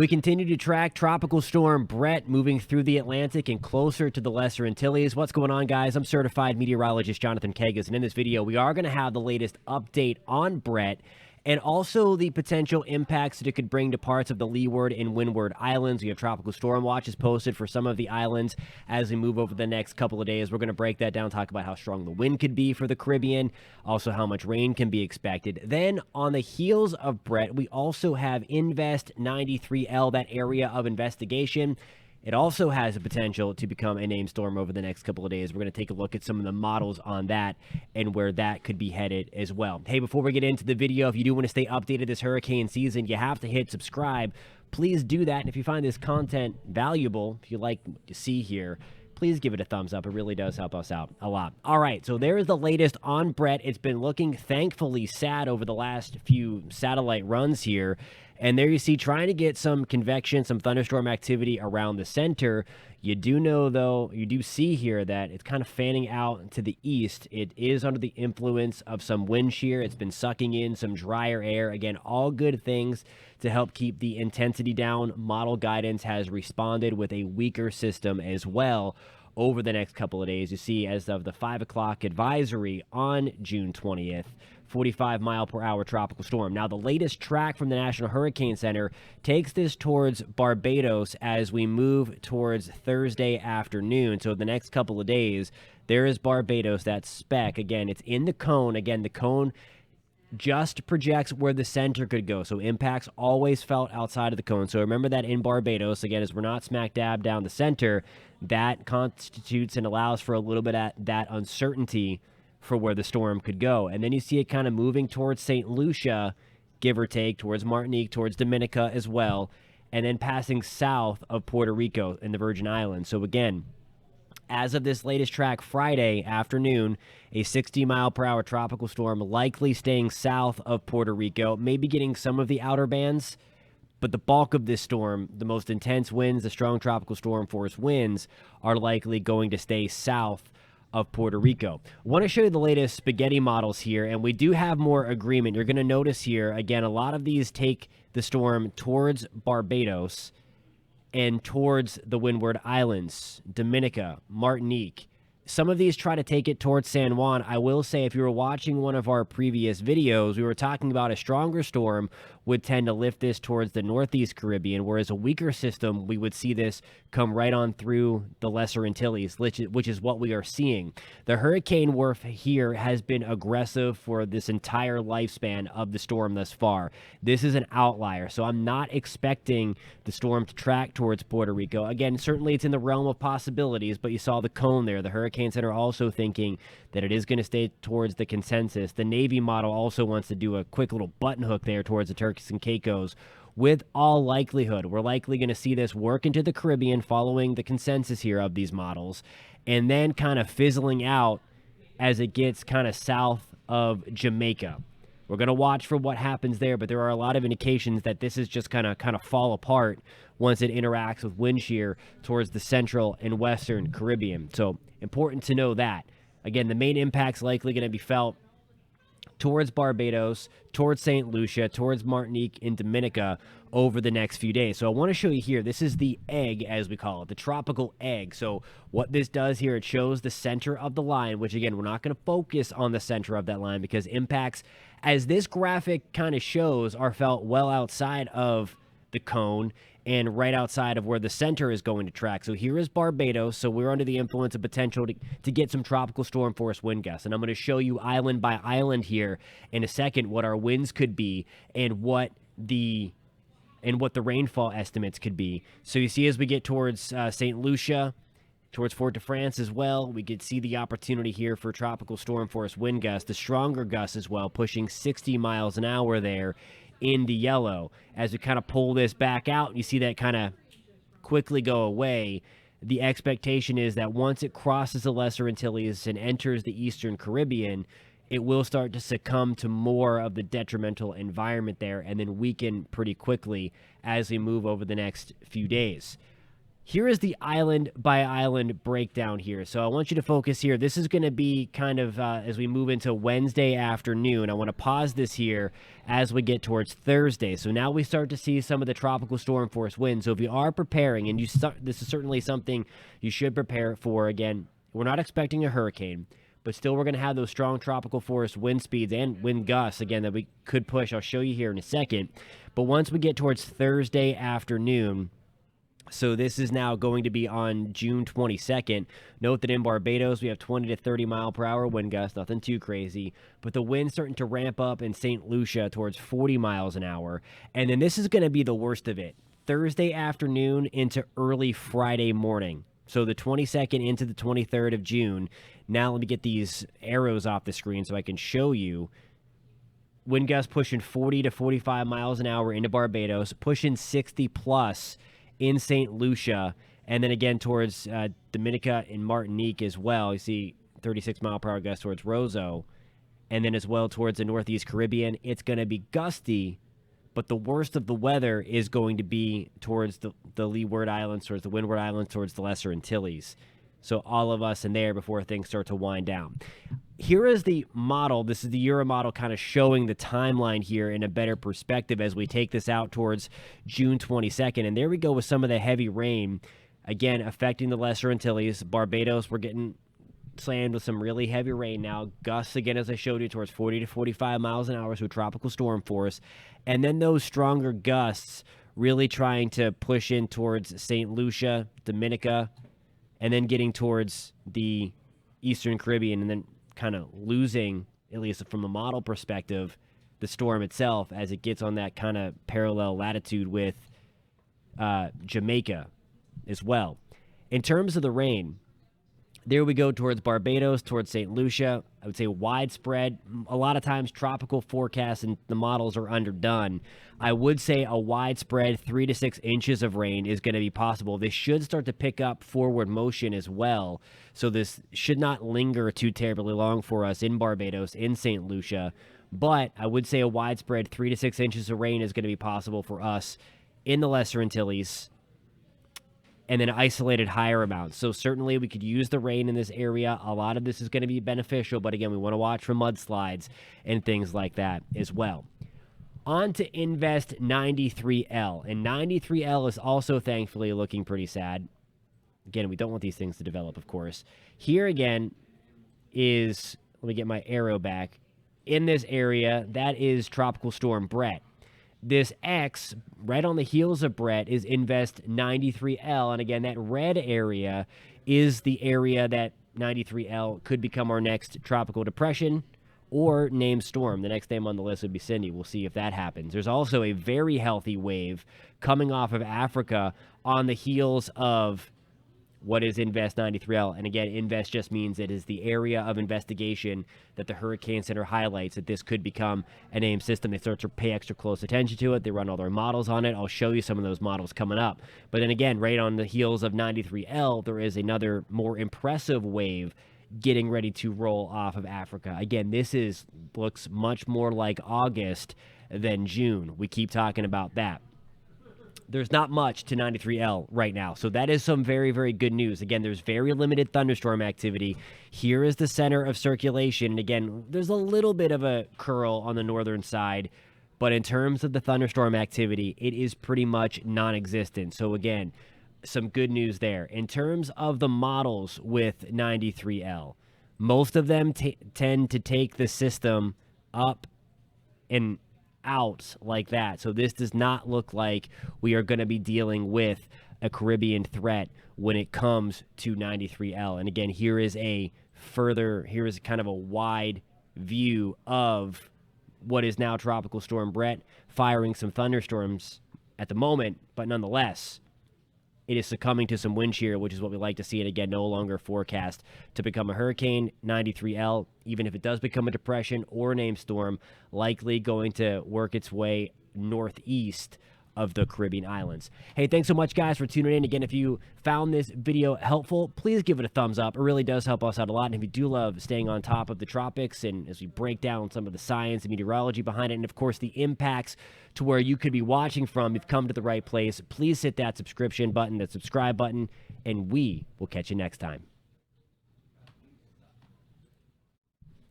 We continue to track Tropical Storm Bret moving through the Atlantic and closer to the Lesser Antilles. What's going on, guys? I'm certified meteorologist Jonathan Kagas, and in this video, we are going to have the latest update on Bret and also the potential impacts that it could bring to parts of the Leeward and Windward Islands. We have tropical storm watches posted for some of the islands as we move over the next couple of days. We're going to break that down, talk about how strong the wind could be for the Caribbean, also how much rain can be expected. Then on the heels of Bret, we also have Invest 93L, that area of investigation. It also has the potential to become a named storm over the next couple of days. We're going to take a look at some of the models on that and where that could be headed as well. Hey, before we get into the video, if you do want to stay updated this hurricane season, you have to hit subscribe. Please do that. And if you find this content valuable, if you like what you see here, please give it a thumbs up. It really does help us out a lot. All right, so there's the latest on Bret. It's been looking thankfully sad over the last few satellite runs here. And there you see, trying to get some convection, some thunderstorm activity around the center. You do know, though, you do see here that it's kind of fanning out to the east. It is under the influence of some wind shear. It's been sucking in some drier air. Again, all good things to help keep the intensity down. Model guidance has responded with a weaker system as well over the next couple of days. You see, as of the 5 o'clock advisory on June 20th, 45-mile-per-hour tropical storm. Now, the latest track from the National Hurricane Center takes this towards Barbados as we move towards Thursday afternoon. So the next couple of days, there is Barbados, that speck. Again, it's in the cone. Again, the cone just projects where the center could go. So impacts always felt outside of the cone. So remember that in Barbados, again, as we're not smack dab down the center, that constitutes and allows for a little bit of that uncertainty for where the storm could go. And then you see it kind of moving towards St. Lucia, give or take, towards Martinique, towards Dominica as well, and then passing south of Puerto Rico in the Virgin Islands. So again, as of this latest track Friday afternoon, a 60-mile-per-hour tropical storm likely staying south of Puerto Rico, maybe getting some of the outer bands, but the bulk of this storm, the most intense winds, the strong tropical storm force winds, are likely going to stay south of Puerto Rico. I want to show you the latest spaghetti models here, and we do have more agreement. You're going to notice here, again, a lot of these take the storm towards Barbados and towards the Windward Islands, Dominica, Martinique. Some of these try to take it towards San Juan. I will say, if you were watching one of our previous videos, we were talking about a stronger storm would tend to lift this towards the Northeast Caribbean, whereas a weaker system, we would see this come right on through the Lesser Antilles, which is what we are seeing. The hurricane warf here has been aggressive for this entire lifespan of the storm thus far. This is an outlier, so I'm not expecting the storm to track towards Puerto Rico. Again, certainly it's in the realm of possibilities, but you saw the cone there. The Hurricane Center also thinking that it is going to stay towards the consensus. The Navy model also wants to do a quick little button hook there towards the Turks and Caicos. With all likelihood, we're likely going to see this work into the Caribbean following the consensus here of these models, and then kind of fizzling out as it gets kind of south of Jamaica. We're going to watch for what happens there, but there are a lot of indications that this is just kind of fall apart once it interacts with wind shear towards the central and western Caribbean. So important to know that. Again, the main impact's likely going to be felt towards Barbados, towards St. Lucia, towards Martinique and Dominica over the next few days. So I want to show you here, this is the egg, as we call it, the tropical egg. So what this does here, it shows the center of the line, which again, we're not going to focus on the center of that line because impacts, as this graphic kind of shows, are felt well outside of the cone and right outside of where the center is going to track. So here is Barbados. So we're under the influence of potential to get some tropical storm force wind gusts. And I'm going to show you island by island here in a second what our winds could be and what the rainfall estimates could be. So you see as we get towards St. Lucia, towards Fort-de-France as well, we could see the opportunity here for tropical storm force wind gusts, the stronger gusts as well, pushing 60 miles an hour there in the yellow. As we kind of pull this back out, you see that kind of quickly go away. The expectation is that once it crosses the Lesser Antilles and enters the Eastern Caribbean, it will start to succumb to more of the detrimental environment there and then weaken pretty quickly as we move over the next few days. Here is the island by island breakdown here. So I want you to focus here. This is going to be kind of as we move into Wednesday afternoon. I want to pause this here as we get towards Thursday. So now we start to see some of the tropical storm force winds. So if you are preparing, and this is certainly something you should prepare for. Again, we're not expecting a hurricane, but still we're going to have those strong tropical force wind speeds and wind gusts, again, that we could push. I'll show you here in a second. But once we get towards Thursday afternoon, so this is now going to be on June 22nd. Note that in Barbados, we have 20 to 30 mile per hour wind gusts, nothing too crazy. But the wind's starting to ramp up in St. Lucia towards 40 miles an hour. And then this is going to be the worst of it. Thursday afternoon into early Friday morning. So the 22nd into the 23rd of June. Now let me get these arrows off the screen so I can show you. Wind gusts pushing 40 to 45 miles an hour into Barbados, pushing 60 plus in St. Lucia, and then again towards Dominica and Martinique as well. You see 36 mile per hour gusts towards Roseau, and then as well towards the Northeast Caribbean. It's going to be gusty, but the worst of the weather is going to be towards the Leeward Islands, towards the Windward Islands, towards the Lesser Antilles. So all of us in there before things start to wind down. Here is the model. This is the Euro model kind of showing the timeline here in a better perspective as we take this out towards June 22nd. And there we go with some of the heavy rain, again, affecting the Lesser Antilles. Barbados, we're getting slammed with some really heavy rain now. Gusts, again, as I showed you, towards 40 to 45 miles an hour, so tropical storm force. And then those stronger gusts really trying to push in towards St. Lucia, Dominica, and then getting towards the Eastern Caribbean, and then kind of losing, at least from a model perspective, the storm itself as it gets on that kind of parallel latitude with Jamaica as well. In terms of the rain, there we go towards Barbados, towards St. Lucia. I would say widespread. A lot of times tropical forecasts and the models are underdone. I would say a widespread 3 to 6 inches of rain is going to be possible. This should start to pick up forward motion as well. So this should not linger too terribly long for us in Barbados, in St. Lucia. But I would say a widespread 3 to 6 inches of rain is going to be possible for us in the Lesser Antilles, and then isolated higher amounts. So certainly we could use the rain in this area. A lot of this is going to be beneficial, but again, we want to watch for mudslides and things like that as well. On to Invest 93L. And 93L is also thankfully looking pretty sad. Again, we don't want these things to develop, of course. Here again is, let me get my arrow back. In this area, that is Tropical Storm Bret. This X, right on the heels of Bret, is Invest 93L. And again, that red area is the area that 93L could become our next tropical depression or named storm. The next name on the list would be Cindy. We'll see if that happens. There's also a very healthy wave coming off of Africa on the heels of what is Invest 93L. And again, Invest just means it is the area of investigation that the Hurricane Center highlights that this could become a named system. They start to pay extra close attention to it. They run all their models on it. I'll show you some of those models coming up. But then again, right on the heels of 93L, there is another more impressive wave getting ready to roll off of Africa. Again, this looks much more like August than June. We keep talking about that. There's not much to 93L right now. So that is some very, very good news. Again, there's very limited thunderstorm activity. Here is the center of circulation. And again, there's a little bit of a curl on the northern side. But in terms of the thunderstorm activity, it is pretty much non-existent. So again, some good news there. In terms of the models with 93L, most of them tend to take the system up and out like that. So this does not look like we are going to be dealing with a Caribbean threat when it comes to 93L. And again, here is kind of a wide view of what is now Tropical Storm Bret firing some thunderstorms at the moment, but nonetheless, it is succumbing to some wind shear, which is what we like to see. And again, no longer forecast to become a hurricane. 93L, even if it does become a depression or a named storm, likely going to work its way northeast of the Caribbean islands. Hey, thanks so much, guys, for tuning in. Again, if you found this video helpful, please give it a thumbs up. It really does help us out a lot. And if you do love staying on top of the tropics and as we break down some of the science and meteorology behind it, and of course the impacts to where you could be watching from, you've come to the right place. Please hit that subscription button, that subscribe button, and we will catch you next time.